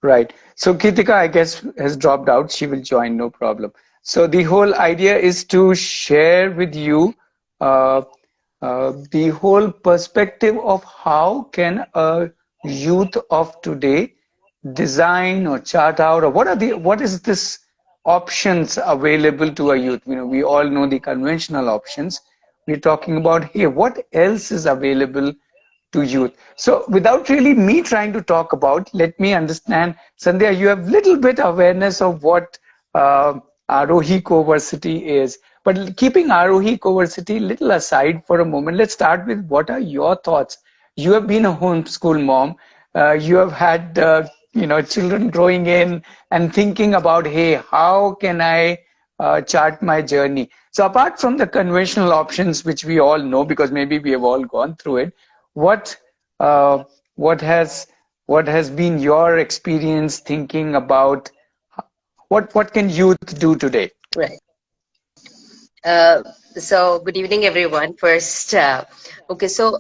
Right. So Kritika, I guess, has dropped out. She will join, no problem. So the whole idea is to share with you uh, the whole perspective of how can a youth of today design or chart out, or what is this options available to a youth. We all know the conventional options. We're talking about, hey, what else is available to youth? So without really me trying to talk about, let me understand, Sandhya, you have little bit awareness of what uh, Aarohi Coveristy is. But keeping Aarohi Coveristy little aside for a moment, let's start with what are your thoughts? You have been a homeschool mom. You have had children growing in and thinking about, hey, how can I chart my journey? So apart from the conventional options, which we all know because maybe we have all gone through it, what uh, what has what has been your experience thinking about what can youth do today? Right. Uh, so, good evening, everyone. First, okay, so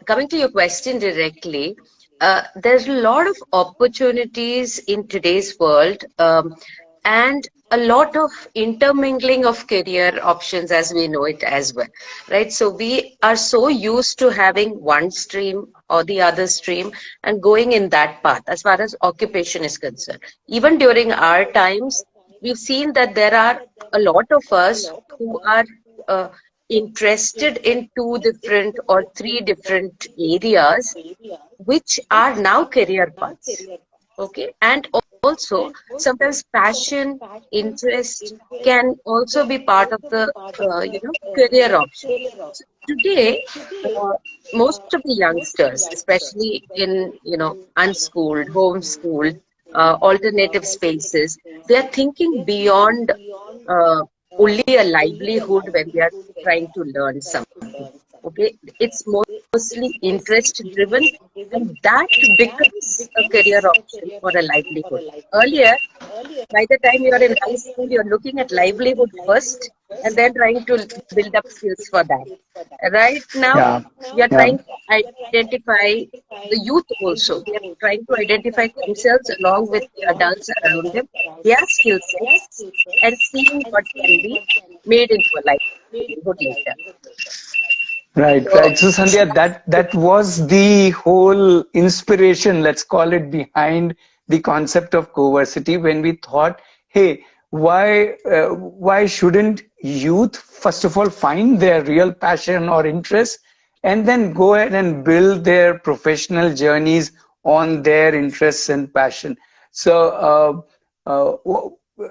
coming to your question directly, there's a lot of opportunities in today's world, and a lot of intermingling of career options as we know it as well, right? So, we are so used to having one stream or the other stream and going in that path as far as occupation is concerned. Even during our times, we've seen that there are a lot of us who are uh, interested in two different or three different areas, which are now career paths. Okay, and also sometimes passion, interest can also be part of the career option. So today, uh, most of the youngsters, especially in unschooled, homeschooled, alternative spaces, they are thinking beyond uh, only a livelihood when they are trying to learn something. Okay, it's mostly interest driven, and that becomes a career option or a livelihood. Earlier, by the time you are in high school, you're looking at livelihood first and then trying to build up skills for that. Right now, Yeah, we are yeah. trying to identify the youth also. They are trying to identify themselves along with the adults around them, their skill sets, and seeing what can be made into a livelihood later. Right, So, right. So Sandhya, that was the whole inspiration, let's call it, behind the concept of coversity when we thought, hey, why shouldn't youth first of all find their real passion or interest and then go ahead and build their professional journeys on their interests and passion. So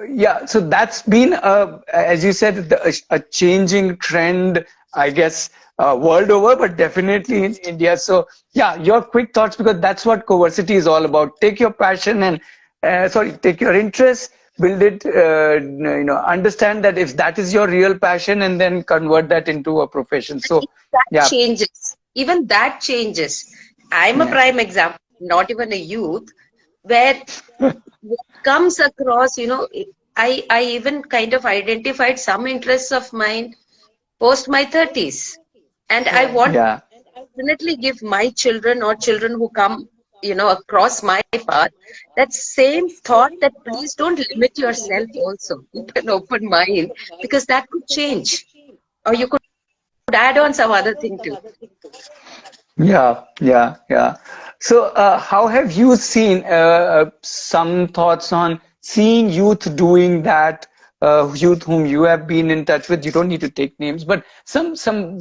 yeah, so that's been as you said, a changing trend, I guess, world over, but definitely in India. So yeah, your quick thoughts, because that's what coversity is all about. Take your passion and take your interest, build it, understand that if that is your real passion, and then convert that into a profession. So that yeah, changes. Even that changes. I'm a yeah, prime example, not even a youth, where what comes across, I even kind of identified some interests of mine post my 30s. And I want yeah. to definitely give my children or children who come, across my path, that same thought that please don't limit yourself also. Keep an open mind because that could change. Or you could add on some other thing too. Yeah, yeah, yeah. So, how have you seen some thoughts on seeing youth doing that? Youth whom you have been in touch with, you don't need to take names, but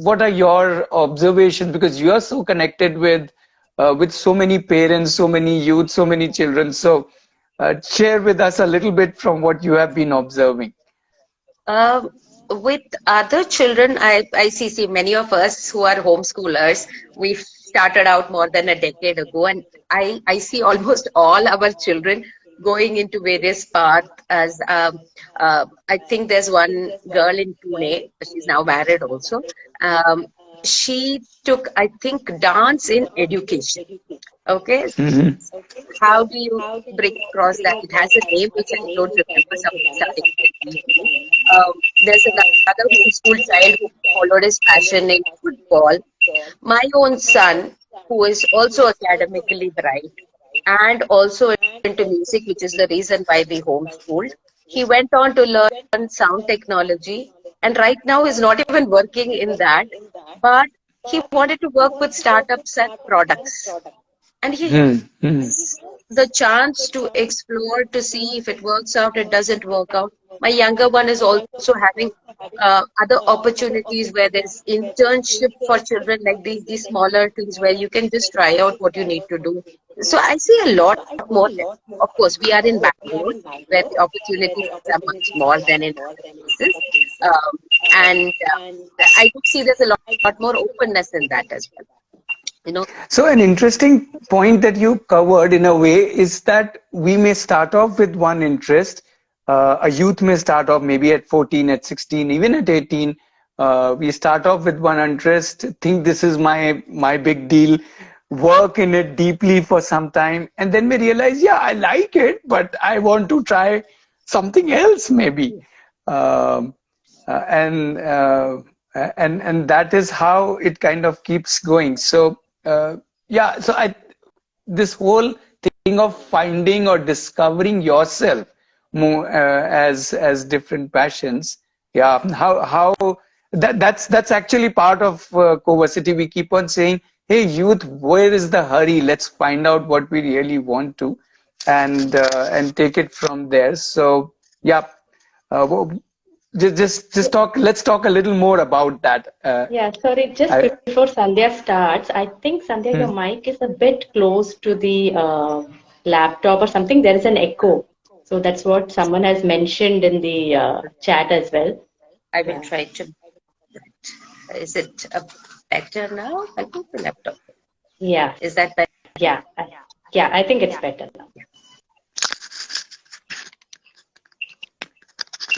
what are your observations? Because you are so connected with so many parents, so many youth, so many children. So, share with us a little bit from what you have been observing. Um, with other children, I see many of us who are homeschoolers, we started out more than a decade ago, and I see almost all our children going into various paths. As I think there's one girl in Pune, she's now married also. Um, she took, I think, dance in education. Okay, Hmm. how do you bring across that? It has a name which I don't remember, something starting with B. There's another homeschool child who followed his passion in football. My own son, who is also academically bright and also into music, which is the reason why we homeschooled. He went on to learn sound technology, and right now he's not even working in that, but he wanted to work with startups and products. And he Hmm. Hmm. has the chance to explore to see if it works out, it doesn't work out. My younger one is also having other opportunities where there's internship for children, like these smaller things where you can just try out what you need to do. So I see a lot more there. Of course, we are in Bangalore where the opportunities are much more than in other places. And I do see there's a lot more openness in that as well. You know, So an interesting point that you covered in a way is that we may start off with one interest. A youth may start off maybe at 14, at 16, even at 18. We start off with one interest, think this is my big deal, work in it deeply for some time, and then we realize, yeah, I like it, but I want to try something else maybe. Um, uh, and uh, and that is how it kind of keeps going. So yeah, so I this whole thing of finding or discovering yourself more as different passions, yeah, how that's actually part of Coversity. We keep on saying, hey youth, where is the hurry? Let's find out what we really want to, and take it from there. So yeah, well, just talk. Let's talk a little more about that. Yeah, sorry, just I, before Sandhya starts, I think Sandhya, your hmm. mic is a bit close to the laptop or something. There is an echo. So that's what someone has mentioned in the chat as well. I will Yeah. try to. Is it better now? I think the laptop. Yeah. Is that better? Yeah. Yeah, I think it's better now.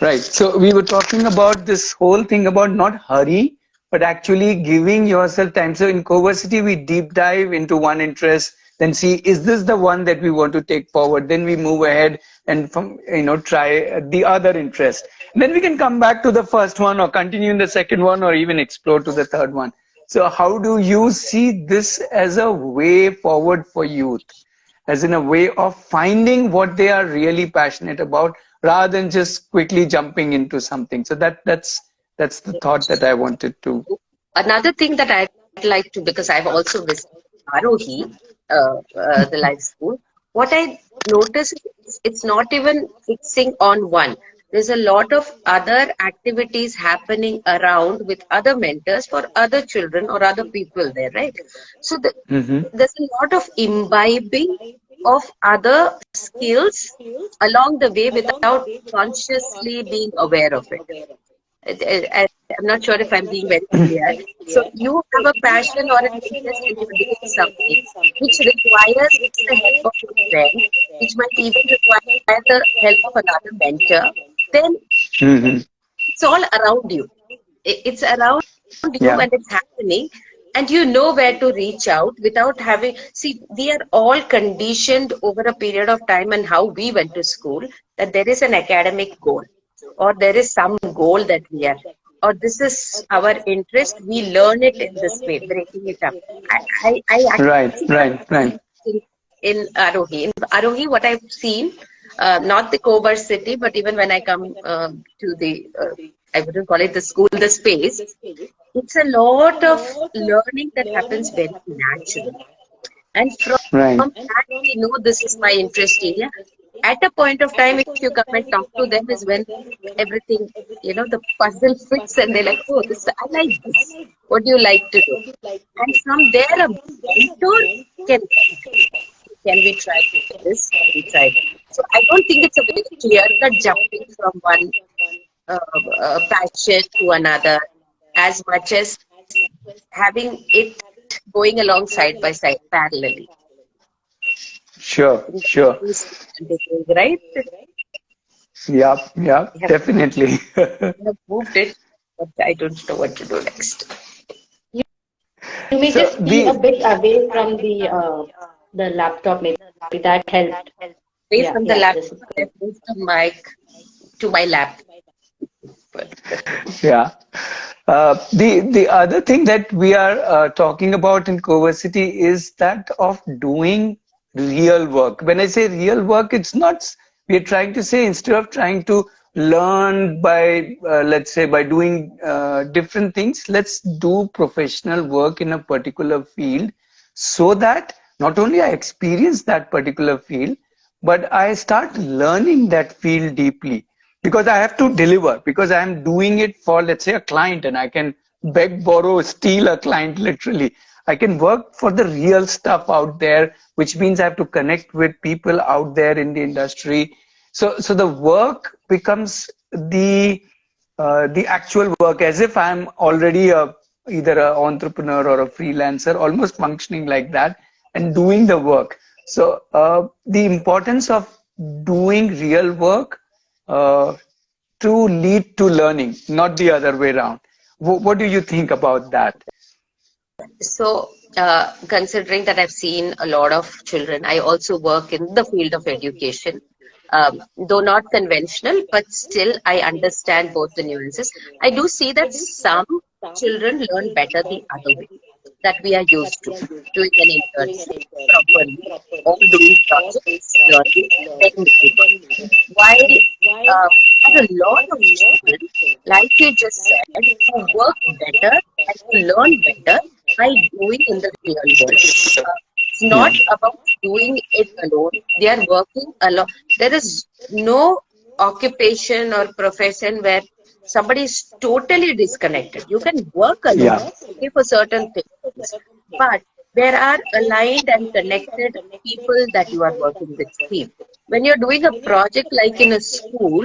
Right. So we were talking about this whole thing about not hurry, but actually giving yourself time. So in Coversity, we deep dive into one interest, then see, is this the one that we want to take forward? Then we move ahead and try the other interest. And then we can come back to the first one or continue in the second one or even explore to the third one. So how do you see this as a way forward for youth? As in a way of finding what they are really passionate about rather than just quickly jumping into something. So that's the thought that I wanted to. Another thing that I'd like to, because I've also visited Aarohi, the life school, what I notice is it's not even fixing on one. There's a lot of other activities happening around with other mentors for other children or other people there, right? So Hmm. there's a lot of imbibing of other skills along the way without consciously being aware of it. I'm not sure if I'm being very clear. So you have a passion or an interest and you're doing something which requires the help of a friend, which might even require the help of another mentor. Then Hmm. it's all around you. It's around you Yeah. and it's happening, and you know where to reach out without having. See, we are all conditioned over a period of time and how we went to school that there is an academic goal or there is some goal that we are, or this is our interest. We learn it in this way, breaking it up. I Right. actually see that Right. Right. in Aarohi. In Aarohi, what I've seen, not the CoVersity, but even when I come to the, I wouldn't call it the school, the space, it's a lot of learning that happens very naturally. And from Right. that, we know this is my interest area. At a point of time, if you come and talk to them, is when everything, the puzzle fits and they're like, oh, this, I like this. What do you like to do? And from there, a mentor can can we try this? Can we try that? So I don't think it's a very clear cut jumping from one passion to another, as much as having it going along side by side parallelly. Sure. Sure. Right? Yeah. Yeah. We have, Definitely. we have moved it, but I don't know what to do next. You may So just be a bit away from the laptop, maybe that helped. Away Yeah, from the yeah, this laptop, is I good. moved the mic to my lap. yeah. The other thing that we are talking about in Coversity is that of doing real work. When I say real work, it's not, we're trying to say, instead of trying to learn by, let's say, by doing different things, let's do professional work in a particular field, so that not only I experience that particular field, but I start learning that field deeply, because I have to deliver, because I'm doing it for, let's say, a client, and I can beg, borrow, steal a client literally. I can work for the real stuff out there, which means I have to connect with people out there in the industry. So the work becomes the actual work, as if I'm already either an entrepreneur or a freelancer, almost functioning like that and doing the work. So the importance of doing real work uh, to lead to learning, not the other way around. What do you think about that? So, considering that I've seen a lot of children, I also work in the field of education, though not conventional, but still I understand both the nuances. I do see that some children learn better the other way that we are used to, doing an internship properly or doing projects, learning, then moving on. While there are a lot of children, like you just said, who work better and who learn better by doing in the real world. It's Yeah. not about doing it alone. They are working alone. There is no occupation or profession where somebody is totally disconnected. You can work alone, Yeah. okay, for certain things, but there are aligned and connected people that you are working with. See, when you're doing a project like in a school,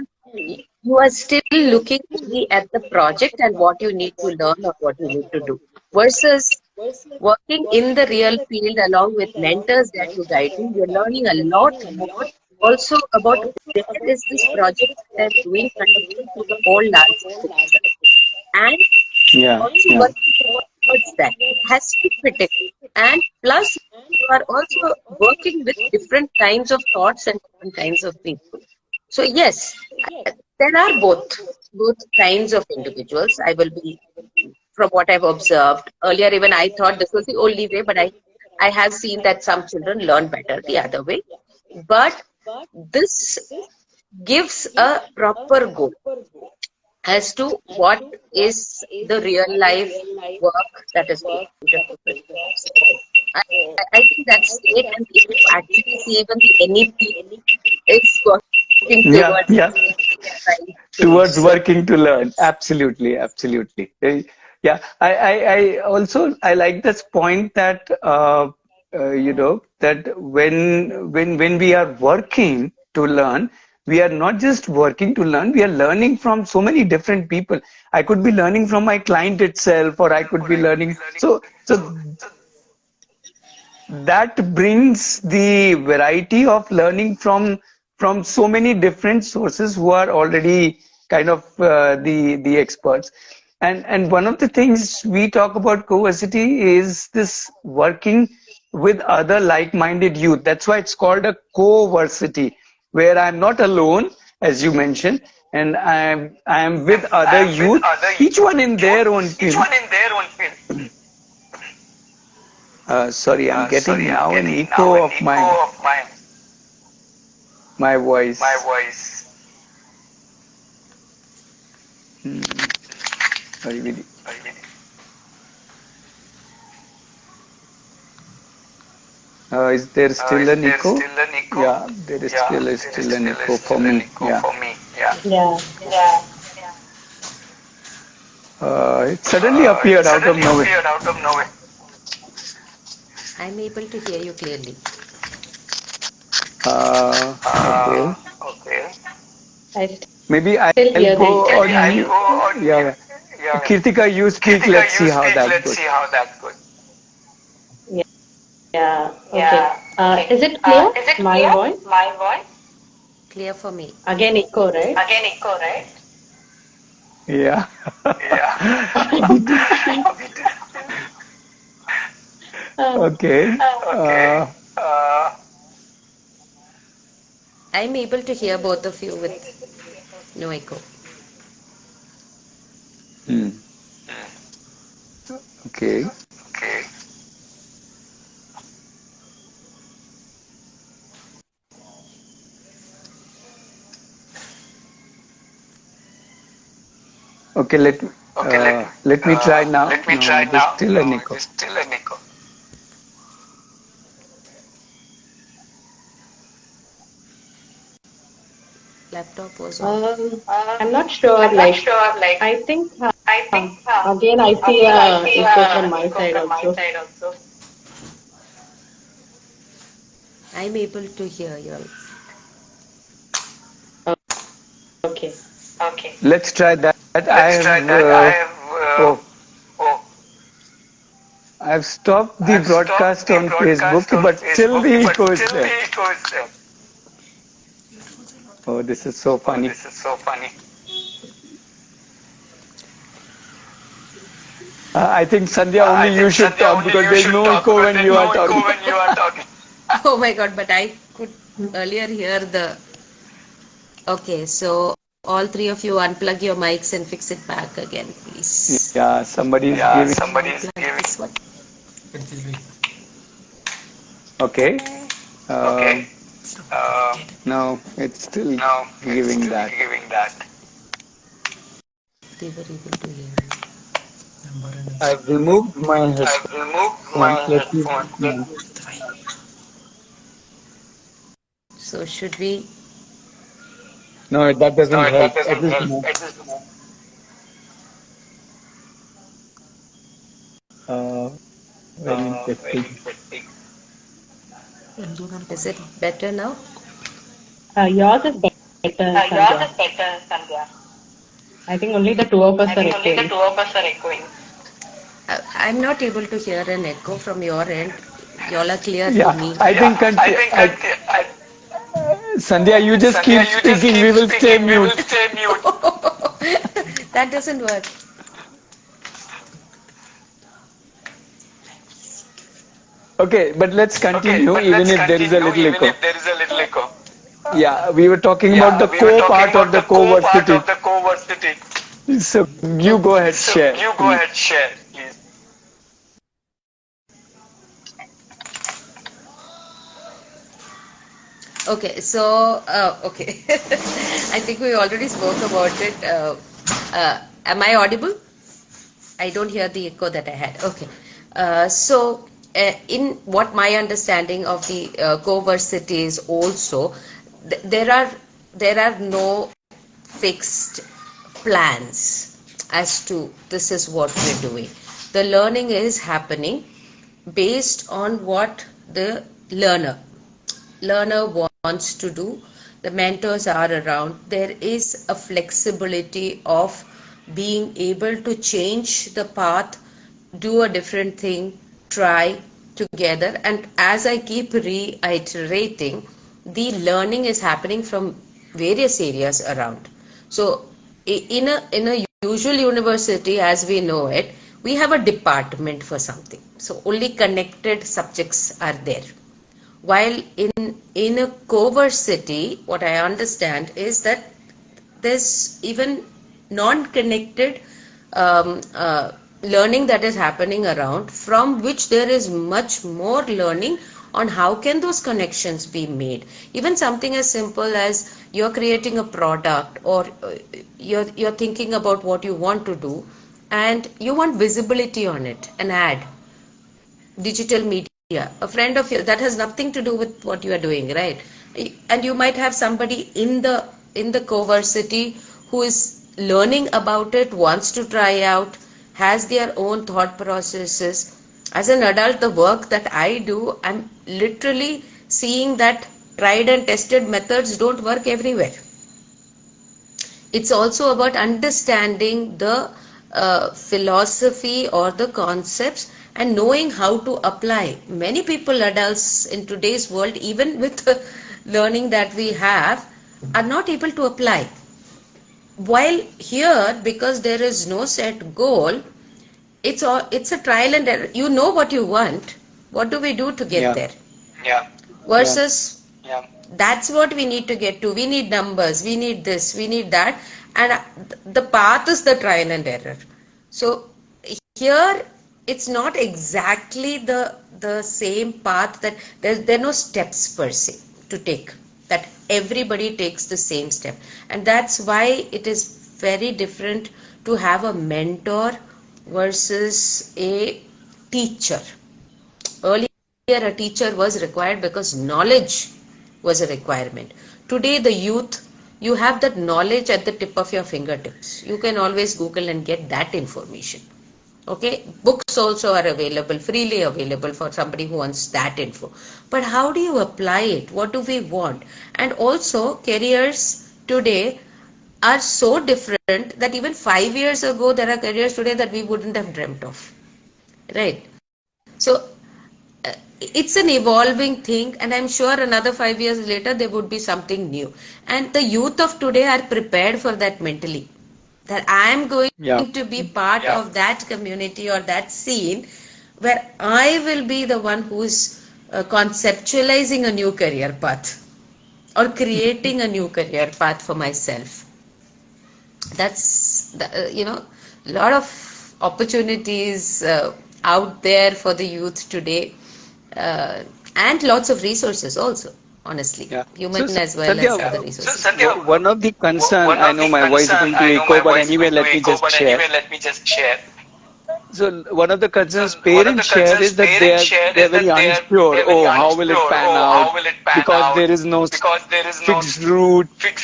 you are still looking only at the project and what you need to learn or what you need to do, versus working in the real field along with mentors that you guiding, you're learning a lot more also about where is this project that I'm doing connected to the whole larger picture. And Yeah. also Yeah. working towards that. It has to fit in. And plus, you are also working with different kinds of thoughts and different kinds of people. So yes, there are both kinds of individuals. I will be, from what I've observed earlier, even I thought this was the only way, but I have seen that some children learn better the other way. But this gives a proper goal as to what is the real life work that is going to happen. So I think that's it. And if you actually see, even the NEP is working Yeah. towards Yeah. trying to. Towards So working to learn. Absolutely, absolutely. Yeah, I also I like this point that that when we are working to learn, we are not just working to learn, we are learning from so many different people. I could be learning from my client itself, or I could be learning. So that brings the variety of learning from so many different sources who are already kind of the experts. And one of the things we talk about coversity is this working with other like-minded youth. That's why it's called a coversity, where I'm not alone, as you mentioned, and I'm with other youth, each one in their own field. Sorry, I'm getting now an echo of my voice. Hmm. Sorry, is there still an echo? Yeah, there is still an echo for me. Yeah, Yeah. it suddenly appeared out of nowhere. I'm able to hear you clearly. Okay. I still Maybe I'll hear the go echo. on mute. Yeah. Kirtika, you speak. Let's see how that goes. Yeah. Okay. Is it clear? My voice? Clear for me. Again, echo, right? Yeah. Uh, Okay. I'm able to hear both of you with no echo. Hmm. Okay. Okay, let me try now. No, it is still an echo. Laptop was on. I'm not sure. Like, I think again I see a echo from my side also. I'm able to hear you. Okay. Let's try that. Oh, I've stopped the broadcast on Facebook, but still the echo is there. Oh, this is so funny. I think Sandhya, only you should talk because there's no echo when you are talking. Oh my God, but I could earlier hear the. Okay, so all three of you unplug your mics and fix it back again, please. Yeah, somebody is giving. Unplug this one. Okay. No, it's still giving that. They were able to hear me. I've removed my headphones. Let's see. So should we? No, that doesn't help. At least no. Very interesting. Is it better now? Yours is better, Sandhya. I think only the two of us are echoing. I'm not able to hear an echo from your end. Y'all are clear to Yeah, me. I think Sandhya, you just keep speaking. We will stay mute. That doesn't work. Okay, but let's continue even if there is a little echo. Yeah, we were talking about the core part of the Cohortsity. So you go ahead, share. Okay, so okay, I think we already spoke about it. Am I audible? I don't hear the echo that I had. Okay, in what my understanding of the CoVersity is also, there are no fixed plans as to this is what we're doing. The learning is happening based on what the learner wants to do. The mentors are around. There is a flexibility of being able to change the path, do a different thing, try together. And as I keep reiterating, the learning is happening from various areas around. So in a usual university as we know it, we have a department for something, so only connected subjects are there. While in a CoVersity, what I understand is that there's even non-connected learning that is happening around, from which there is much more learning on how can those connections be made. Even something as simple as you're creating a product, or you're thinking about what you want to do, and you want visibility on it, an ad, digital media, a friend of yours, that has nothing to do with what you are doing, right? And you might have somebody in the CoVersity who is learning about it, wants to try out, has their own thought processes. As an adult, the work that I do, I'm literally seeing that tried and tested methods don't work everywhere. It's also about understanding the philosophy or the concepts and knowing how to apply. Many people, adults in today's world, even with the learning that we have, are not able to apply. While here, because there is no set goal, it's a trial and error. You know what you want. What do we do to get Yeah, there? yeah, Versus that's what we need to get to. We need numbers, we need this, we need that, and the path is the trial and error. So here it's not exactly the same path, that there are no steps per se to take, that everybody takes the same step. And that's why it is very different to have a mentor versus a teacher. Earlier, a teacher was required because knowledge was a requirement. Today, the youth, you have that knowledge at the tip of your fingertips. You can always Google and get that information. Okay, books also are available, freely available for somebody who wants that info. But how do you apply it? What do we want? And also, careers today are so different that even 5 years ago, there are careers today that we wouldn't have dreamt of. Right? So, it's an evolving thing, and I'm sure another 5 years later, there would be something new. And the youth of today are prepared for that mentally. That I am going to be part of that community or that scene where I will be the one who's conceptualizing a new career path or creating a new career path for myself. That's, a lot of opportunities out there for the youth today, and lots of resources also. Honestly, human as well as other resources. So Sandhya, one of the concern, I know my voice is going to echo, but anyway, let me just share. So one of the concerns parents share is that they're very unsure. Oh, how will it pan out? Because there is no fixed route. There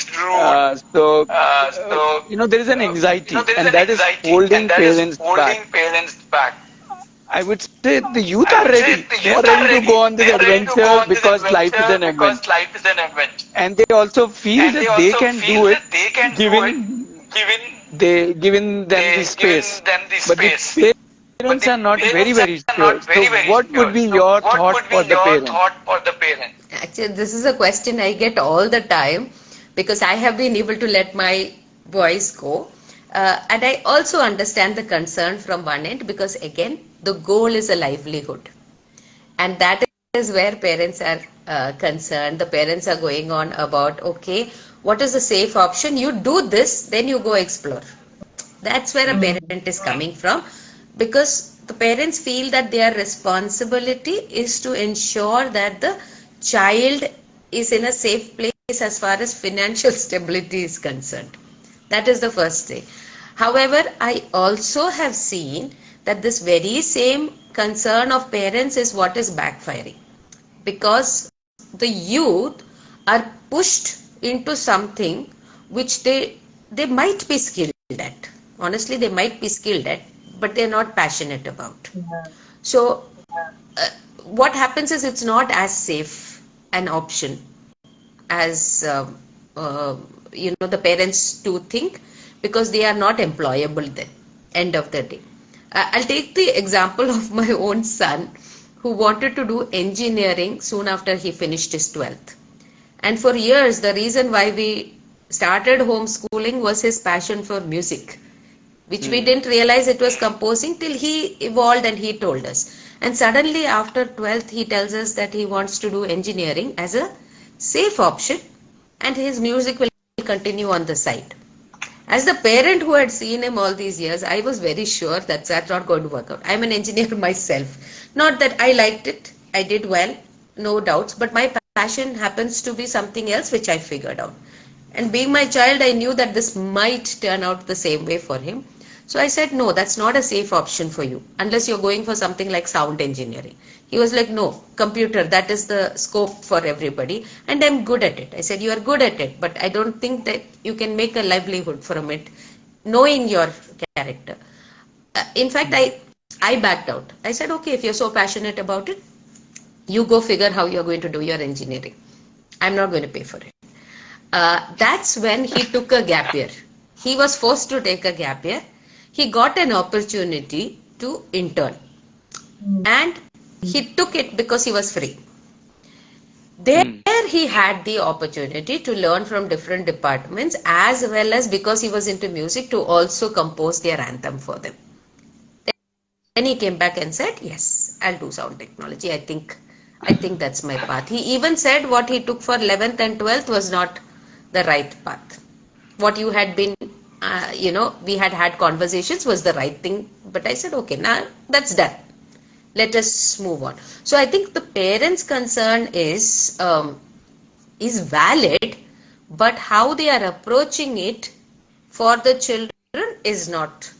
is an anxiety, and that is holding parents back. I would say the youth are ready. They are ready to go on this adventure because life is an adventure. And they also feel that they can do it given them the space. But the parents are not very, very sure. So what would be your thought for the parent? Actually, this is a question I get all the time because I have been able to let my boys go. And I also understand the concern from one end because, again, the goal is a livelihood. And that is where parents are concerned. The parents are going on about, okay, what is the safe option? You do this, then you go explore. That's where a parent is coming from, because the parents feel that their responsibility is to ensure that the child is in a safe place as far as financial stability is concerned. That is the first thing. However, I also have seen that this very same concern of parents is what is backfiring, because the youth are pushed into something which they might be skilled at. Honestly, they might be skilled at, but they're not passionate about. So what happens is it's not as safe an option as the parents do think, because they are not employable then, end of the day. I'll take the example of my own son, who wanted to do engineering soon after he finished his 12th. And for years, the reason why we started homeschooling was his passion for music, which we didn't realize it was composing till he evolved and he told us. And suddenly after 12th, he tells us that he wants to do engineering as a safe option, and his music will continue on the side. As the parent who had seen him all these years, I was very sure that's not going to work out. I'm an engineer myself. Not that I liked it. I did well, no doubts. But my passion happens to be something else, which I figured out. And being my child, I knew that this might turn out the same way for him. So I said, no, that's not a safe option for you, unless you're going for something like sound engineering. He was like, no, computer, that is the scope for everybody. And I'm good at it. I said, you are good at it, but I don't think that you can make a livelihood from it, knowing your character. In fact, I backed out. I said, okay, if you're so passionate about it, you go figure how you're going to do your engineering. I'm not going to pay for it. That's when he took a gap year. He was forced to take a gap year. He got an opportunity to intern, and he took it because he was free. There he had the opportunity to learn from different departments, as well as, because he was into music, to also compose their anthem for them. Then he came back and said, yes, I'll do sound technology. I think that's my path. He even said what he took for 11th and 12th was not the right path. What you had been, we had conversations was the right thing. But I said, okay, now that's done. Let us move on. So I think the parents' concern is valid, but how they are approaching it for the children is not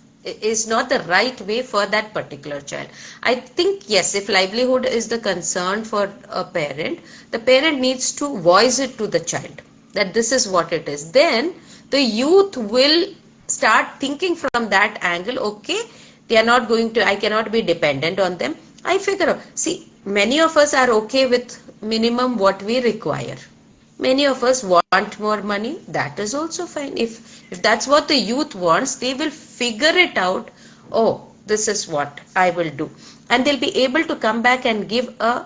the right way for that particular child. I think yes, if livelihood is the concern for a parent, the parent needs to voice it to the child that this is what it is. Then the youth will start thinking from that angle. Okay, they are not going to, I cannot be dependent on them. I figure out, see, many of us are okay with minimum what we require. Many of us want more money. That is also fine. If that's what the youth wants, they will figure it out. Oh, this is what I will do. And they'll be able to come back and give a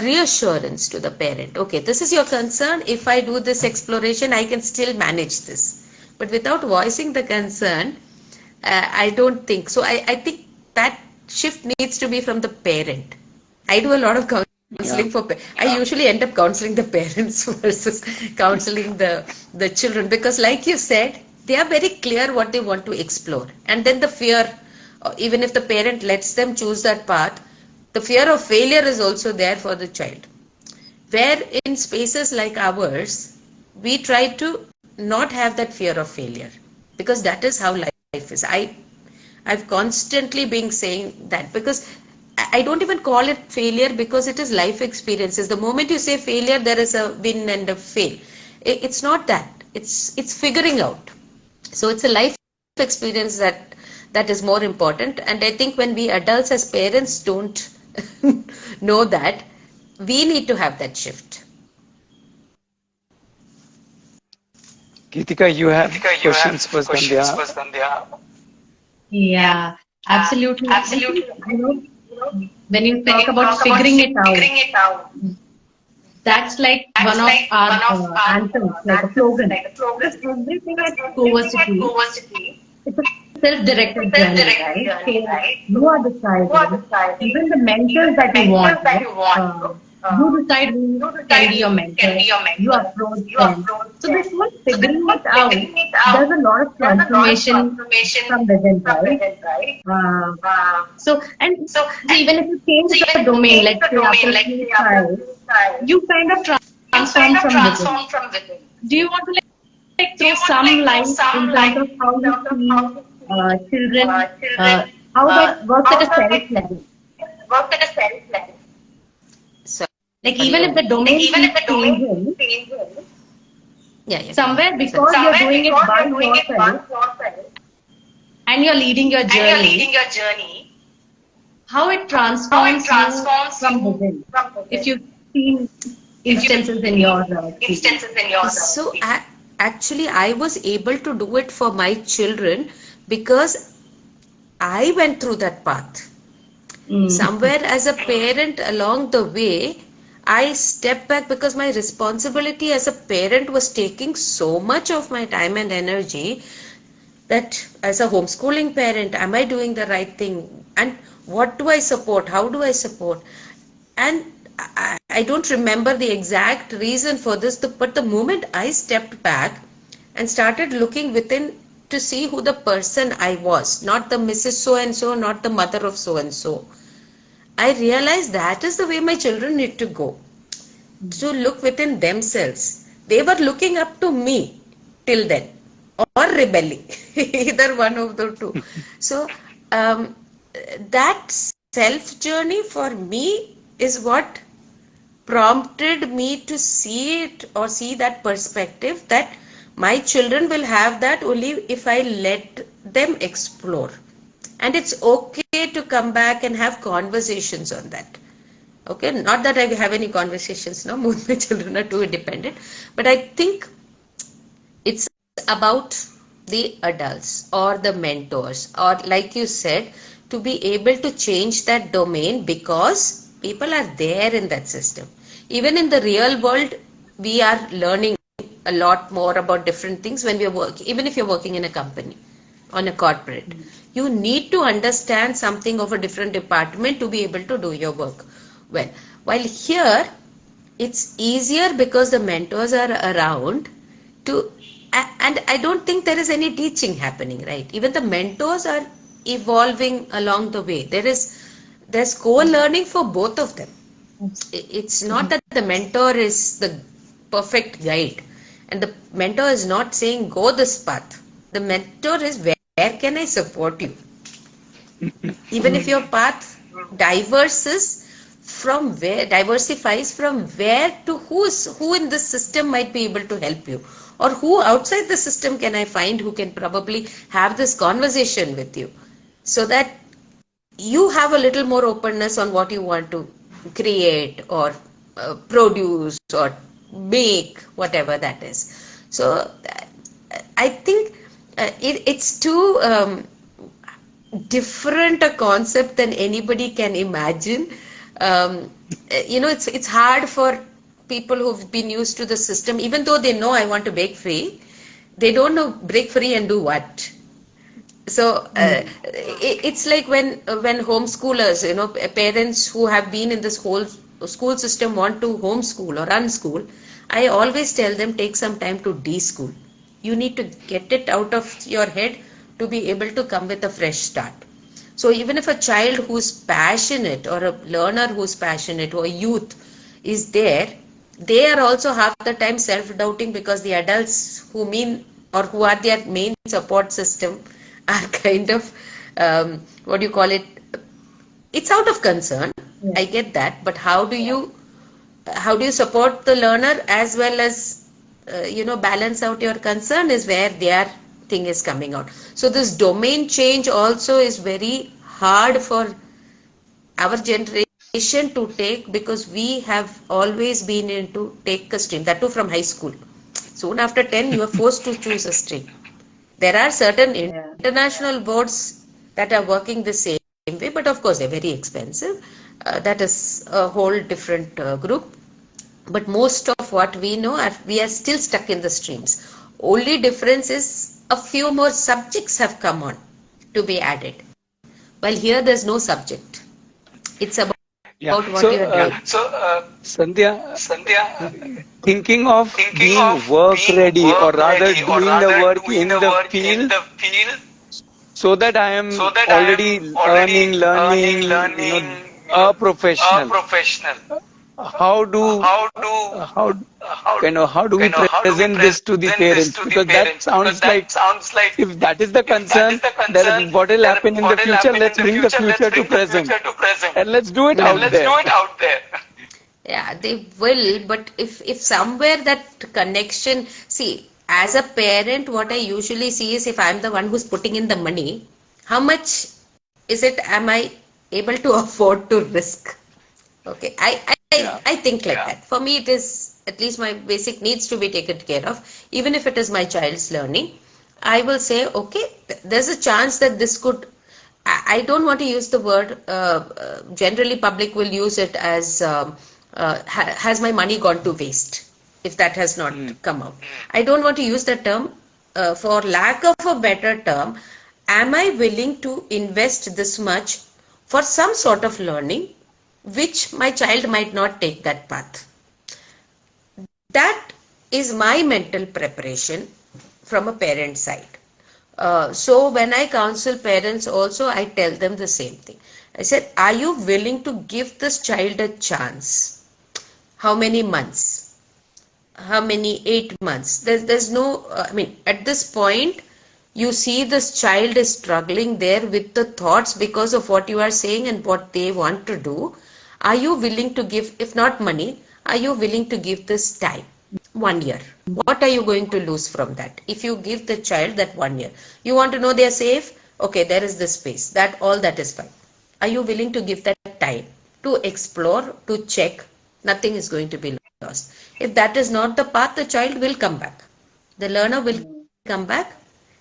reassurance to the parent. Okay, this is your concern. If I do this exploration, I can still manage this. But without voicing the concern, I don't think so. I think that shift needs to be from the parent. I do a lot of counseling for I usually end up counseling the parents versus counseling the children, because like you said, they are very clear what they want to explore, and then the fear, even if the parent lets them choose that path, the fear of failure is also there for the child, where in spaces like ours we try to not have that fear of failure, because that is how life is. I've constantly been saying that, because I don't even call it failure, because it is life experiences. The moment you say failure, there is a win and a fail. It's not that. It's figuring out. So it's a life experience that is more important. And I think when we adults as parents don't know that, we need to have that shift. Geetika, you have questions for Sandhya? Yeah, absolutely. Absolutely. When you talk about figuring it out, that's like one of our anthems, like a slogan. Because everything at CoVersity, it's a self-directed journey, right? So you are deciding, even the mentors that you want, you decide who can be your mentor, you approach them. So this whole figuring it out, there's a lot of transformation from within, right? So even if you change the domain, let's say after a few trials, you kind of transform from within. Do you want to like throw some light in terms of how you see children, how that works at a self level? Like even if the domain keeps changing, somewhere because you're doing it by yourself and you're leading your journey, how it transforms you from within. If you've seen instances in your So actually, I was able to do it for my children because I went through that path. Somewhere as a parent along the way, I stepped back because my responsibility as a parent was taking so much of my time and energy, that as a homeschooling parent, am I doing the right thing? And what do I support? How do I support? And I don't remember the exact reason for this, but the moment I stepped back and started looking within to see who the person I was, not the Mrs. So-and-so, not the mother of so-and-so, I realized that is the way my children need to go, to look within themselves. They were looking up to me till then, or rebelling, either one of the two. So that self journey for me is what prompted me to see it, or see that perspective, that my children will have that only if I let them explore. And it's okay to come back and have conversations on that. Okay, not that I have any conversations now, both my children are too independent, but I think it's about the adults or the mentors, or like you said, to be able to change that domain, because people are there in that system. Even in the real world, we are learning a lot more about different things when we are working. Even if you're working in a company, on a corporate, you need to understand something of a different department to be able to do your work well. While here, it's easier because the mentors are around to, and I don't think there is any teaching happening, right? Even the mentors are evolving along the way. There's co-learning for both of them. It's not that the mentor is the perfect guide, and the mentor is not saying go this path. The mentor is can I support you? Even if your path diversifies from where to who in this system might be able to help you, or who outside the system can I find who can probably have this conversation with you, so that you have a little more openness on what you want to create or produce or make, whatever that is. So I think it's too different a concept than anybody can imagine. It's hard for people who've been used to the system, even though they know I want to break free, they don't know break free and do what. So it's like when homeschoolers, parents who have been in this whole school system want to homeschool or unschool, I always tell them take some time to de-school. You need to get it out of your head to be able to come with a fresh start. So even if a child who's passionate or a learner who's passionate or a youth is there, they are also half the time self-doubting because the adults who are their main support system are kind of, what do you call it? It's out of concern. Yeah. I get that, but how do you support the learner as well as balance out your concern is where their thing is coming out. So this domain change also is very hard for our generation to take, because we have always been into take a stream, that too from high school. Soon after 10 you are forced to choose a stream. There are certain international boards that are working the same way, but of course they're very expensive. That is a whole different group. But most of what we know, we are still stuck in the streams. Only difference is a few more subjects have come on to be added. While here there's no subject. It's about what you are doing. Sandhya, thinking of being work ready, or rather doing the work in the field, so that I am already learning, a professional. How do we present this to the parents? Because that sounds like, if that is the concern, then what will happen in the future? Let's bring the future to present, and let's do it out there. Yeah, they will, but if somewhere that connection, see, as a parent, what I usually see is, if I'm the one who's putting in the money, how much am I able to afford to risk? Okay, I think like that. For me, it is, at least my basic needs to be taken care of. Even if it is my child's learning, I will say, okay, there's a chance that this could, I don't want to use the word, generally public will use it as, has my money gone to waste, if that has not come out. I don't want to use that term. For lack of a better term, am I willing to invest this much for some sort of learning, which my child might not take that path? That is my mental preparation from a parent side. So when I counsel parents also, I tell them the same thing. I said, are you willing to give this child a chance? How many months? How many? 8 months? There's no, at this point, you see this child is struggling there with the thoughts because of what you are saying and what they want to do. Are you willing to give, if not money, are you willing to give this time? 1 year. What are you going to lose from that? If you give the child that 1 year, you want to know they are safe? Okay, there is this space. That is fine. Are you willing to give that time to explore, to check? Nothing is going to be lost. If that is not the path, the child will come back. The learner will come back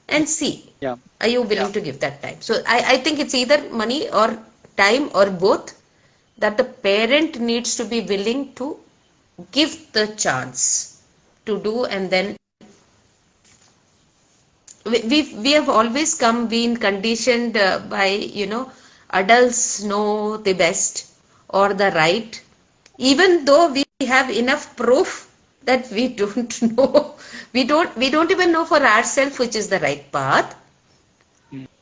and see. Yeah. Are you willing to give that time? So I think it's either money or time or both, that the parent needs to be willing to give the chance to do. And then we have always been conditioned by, adults know the best or the right, even though we have enough proof that we don't know. We don't even know for ourselves which is the right path.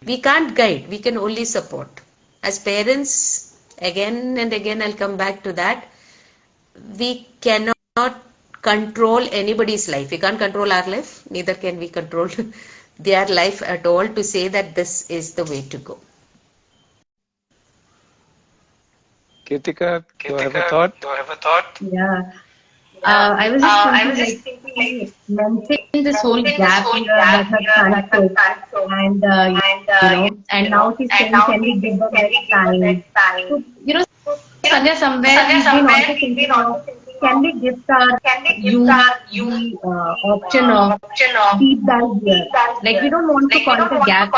We can't guide, we can only support. As parents, again and again, I'll come back to that. We cannot control anybody's life. We can't control our life, neither can we control their life at all to say that this is the way to go. Kritika, do you have a thought? Yeah. I was just thinking, like, you mentioned this whole gap year that her son took, and and now she's saying, can we give the next time? So, Sandhya, somewhere we've been also thinking of, can we gift our youth the option of deep dive year? Like, we don't want to call it a gap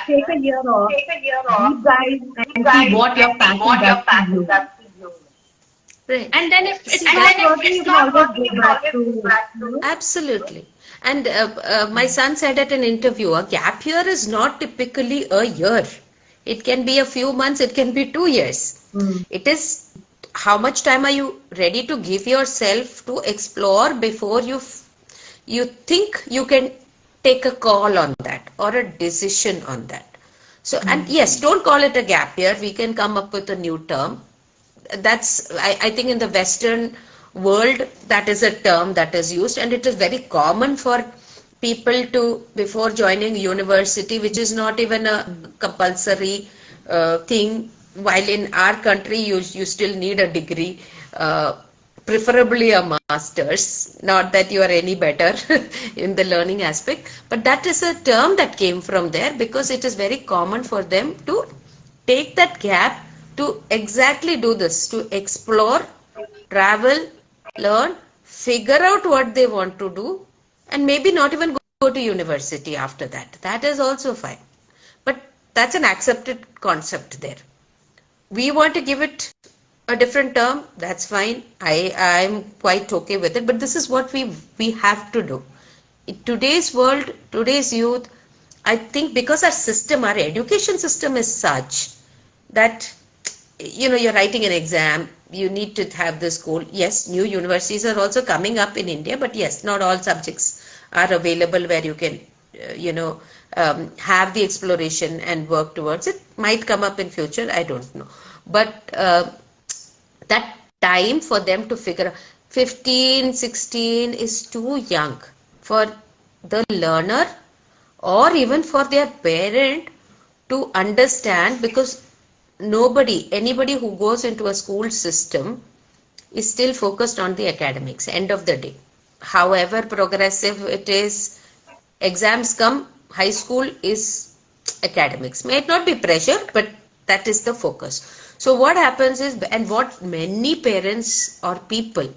year. Take a year off, deep dive, and see what your passion does to you. Right. And then if it's not working, you can always go back to. Absolutely. And my son said at an interview, a gap year is not typically a year. It can be a few months, it can be 2 years. It is how much time are you ready to give yourself to explore before you think you can take a call on that or a decision on that. So, and yes, don't call it a gap year. We can come up with a new term. That's, I think in the Western world, that is a term that is used, and it is very common for people to, before joining university, which is not even a compulsory thing, while in our country you still need a degree, preferably a master's, not that you are any better in the learning aspect, but that is a term that came from there because it is very common for them to take that gap to exactly do this, to explore, travel, learn, figure out what they want to do, and maybe not even go to university after that. That is also fine. But that's an accepted concept there. We want to give it a different term, that's fine. I'm quite okay with it, but this is what we have to do. In today's world, today's youth, I think because our education system is such that you're writing an exam, you need to have this goal. Yes, new universities are also coming up in India, but yes, not all subjects are available where you can, have the exploration and work towards it. Might come up in future, I don't know. But that time for them to figure out, 15, 16 is too young for the learner or even for their parent to understand, because anybody who goes into a school system is still focused on the academics, end of the day. However progressive it is, exams come, high school is academics. May it not be pressure, but that is the focus. So what happens is, and what many parents or people,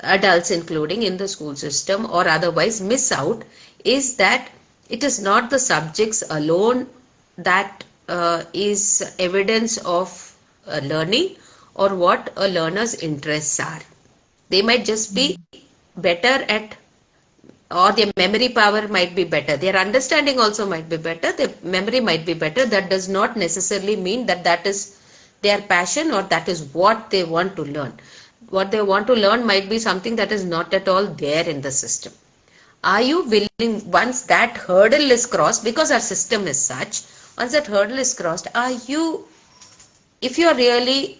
adults including in the school system or otherwise, miss out is that it is not the subjects alone that is evidence of learning or what a learner's interests are. They might just be better at, or their memory power might be better, their understanding also might be better, their memory might be better. That does not necessarily mean that that is their passion or that is what they want to learn. What they want to learn might be something that is not at all there in the system. Are you willing, once that hurdle is crossed, because our system is such, once that hurdle is crossed, if you are really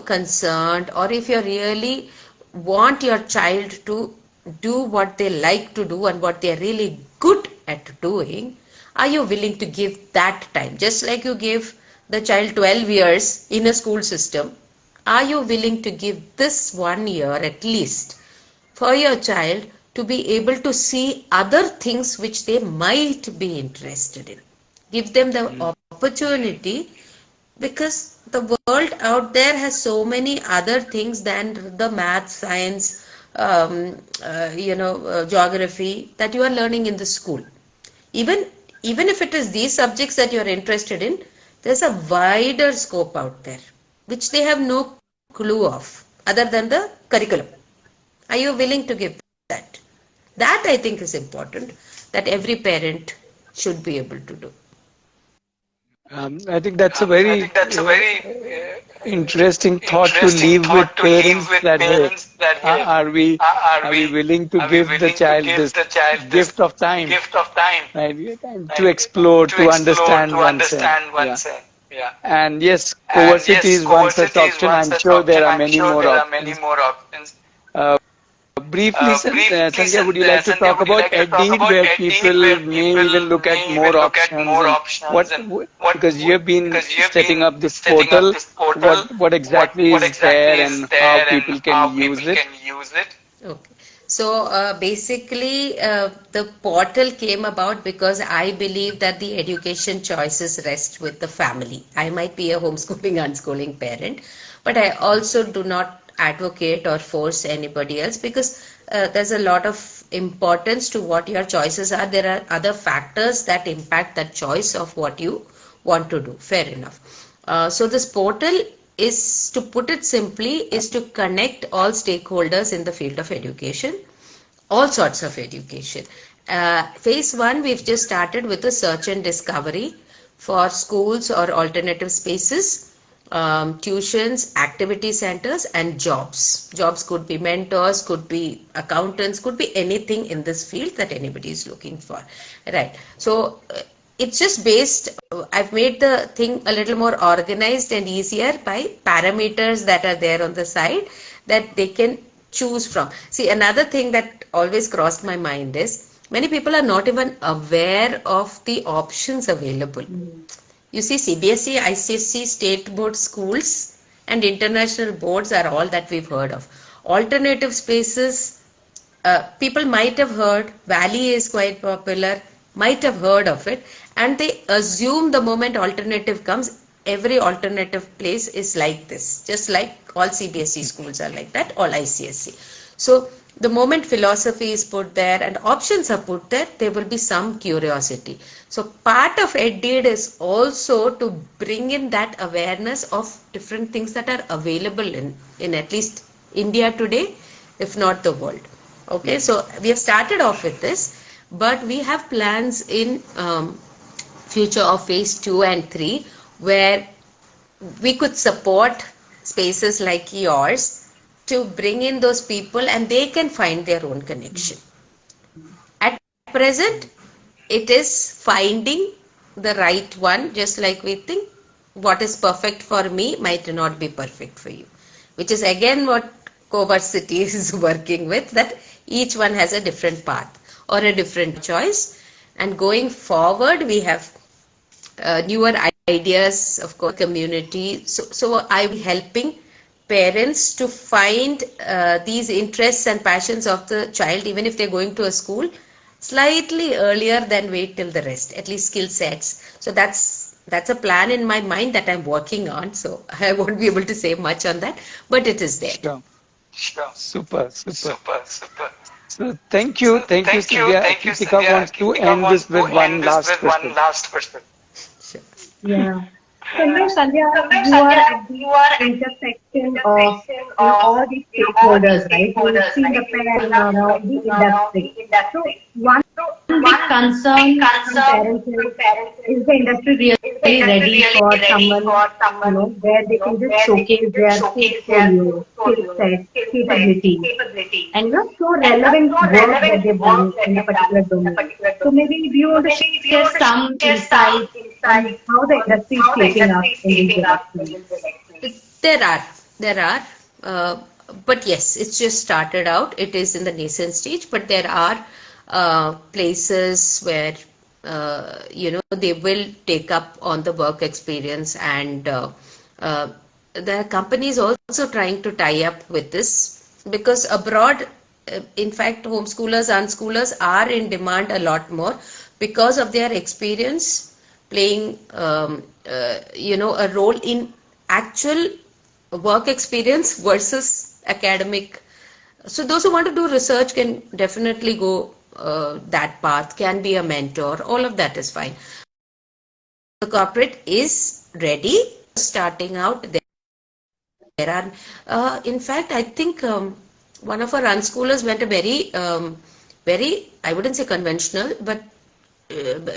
concerned, or if you really want your child to do what they like to do and what they are really good at doing, are you willing to give that time? Just like you give the child 12 years in a school system, are you willing to give this 1 year at least for your child to be able to see other things which they might be interested in? Give them the opportunity, because the world out there has so many other things than the math, science, geography that you are learning in the school. Even if it is these subjects that you are interested in, there's a wider scope out there which they have no clue of other than the curriculum. Are you willing to give that? That, I think, is important, that every parent should be able to do. I think that's a very interesting thought to leave with parents, that hey, are we willing to give the child this gift of time, right? To explore, to understand oneself. Yeah. And yes, Cohortsity is one such option. I'm sure there are many more options. briefly, Sandhya, would you like to talk about Indeed, where people may even look at more options and because you have been setting up this portal, what exactly is there and how people can use it? Okay. So basically, the portal came about because I believe that the education choices rest with the family. I might be a homeschooling, unschooling parent, but I also do not advocate or force anybody else because there's a lot of importance to what your choices are. There are other factors that impact that choice of what you want to do. Fair enough. So this portal is, to put it simply, is to connect all stakeholders in the field of education, all sorts of education. Phase one, we've just started with a search and discovery for schools or alternative spaces, tuitions, activity centers, and jobs. Jobs could be mentors, could be accountants, could be anything in this field that anybody is looking for. Right. So it's just based, I've made the thing a little more organized and easier by parameters that are there on the side that they can choose from. See, another thing that always crossed my mind is many people are not even aware of the options available. You see, CBSE, ICSE, state board schools and international boards are all that we've heard of. Alternative spaces, people might have heard, Valley is quite popular, might have heard of it, and they assume the moment alternative comes, every alternative place is like this, just like all CBSE schools are like that, all ICSE. So the moment philosophy is put there and options are put there, there will be some curiosity. So part of EdDeed is also to bring in that awareness of different things that are available in at least India today, if not the world. Okay, so we have started off with this, but we have plans in future of phase 2 and 3 where we could support spaces like yours to bring in those people and they can find their own connection. At present, it is finding the right one, just like we think what is perfect for me might not be perfect for you, which is again what CoVersity is working with, that each one has a different path or a different choice. And going forward, we have newer ideas, of course, community. So I'm helping parents to find these interests and passions of the child, even if they're going to a school, slightly earlier than wait till the rest, at least skill sets. So that's a plan in my mind that I'm working on. So I won't be able to say much on that, but it is there. Sure. Super. So thank you, Sandhya. Kritika wants to end this with one last question. Sure. Yeah. So, Sandhya, you are at the intersection of all these stakeholders, right? You see the parent around the industry. So, one big concern from parents is the industry really ready for someone, where they can just showcase their portfolio, skill set, capabilities, and show relevant work that they've done in a particular domain. So, maybe if you want to share some insights on how the industry is shaping up in this direction. There are, but yes, it's just started out. It is in the nascent stage, but there are places where they will take up on the work experience, and the companies also trying to tie up with this because abroad, in fact, homeschoolers, unschoolers are in demand a lot more because of their experience playing a role in actual work experience versus academic. So those who want to do research can definitely go that path, can be a mentor, all of that is fine. The corporate is ready, starting out. There are, in fact, I think one of our unschoolers went a very, I wouldn't say conventional, but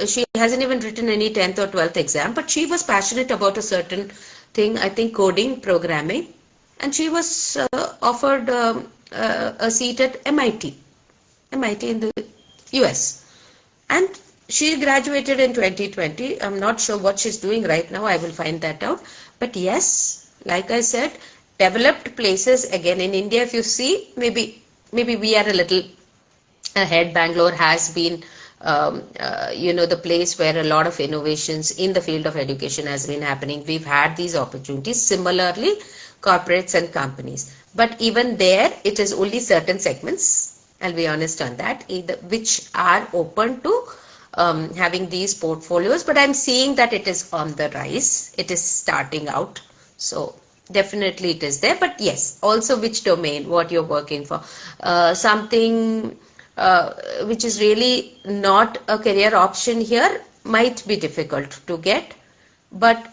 she hasn't even written any 10th or 12th exam, but she was passionate about a certain thing, I think coding, programming, and she was offered a seat at MIT in the US. And she graduated in 2020. I'm not sure what she's doing right now. I will find that out. But yes, like I said, developed places, again in India, if you see, maybe maybe we are a little ahead. Bangalore has been, the place where a lot of innovations in the field of education has been happening. We've had these opportunities. Similarly, corporates and companies. But even there, it is only certain segments, I'll be honest on that, which are open to having these portfolios. But I'm seeing that it is on the rise. It is starting out. So definitely it is there. But yes, also which domain, what you're working for. Something which is really not a career option here might be difficult to get, but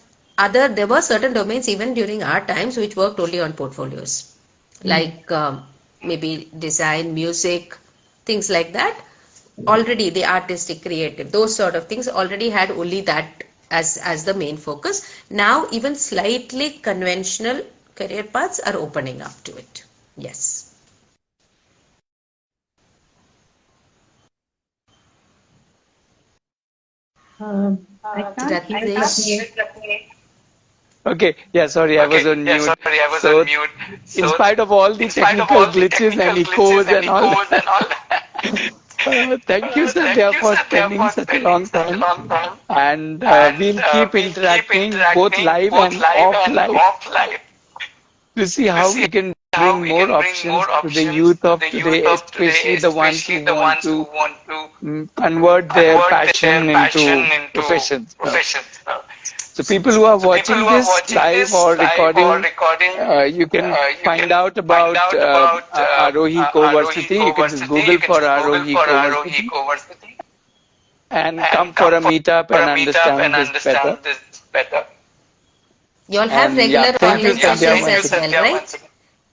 there were certain domains even during our times which worked only on portfolios, like maybe design, music, things like that. Already the artistic, creative, those sort of things already had only that as the main focus. Now even slightly conventional career paths are opening up to it. Yes. I can't hear Ratnesh. Ratnesh. Okay, yeah, sorry, I was on mute. So, in spite of all the technical glitches and echoes and all, thank you, Sandhya, for spending such a long time. And we'll keep interacting both live and offline to see how we can bring more options to the youth of today, especially the ones who want to convert their passion into professions. So people who are watching this live or recording, you can find out about Aarohi Coveristy. You can just Google for Aarohi Coveristy and come for a meetup and understand this better. You all have And regular thank you, online Sandhya, sessions once as again. well, right?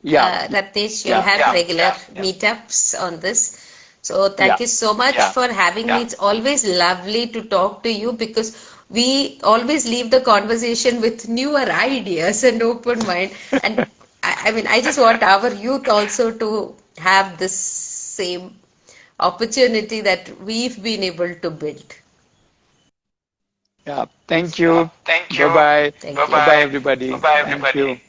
Yeah, Ratnesh, you'll have regular meetups on this. So thank you so much for having me. It's always lovely to talk to you because we always leave the conversation with newer ideas and open mind. And I mean, I just want our youth also to have this same opportunity that we've been able to build. yeah. Thank you. Bye bye. Thank you. Bye bye, everybody. Thank you.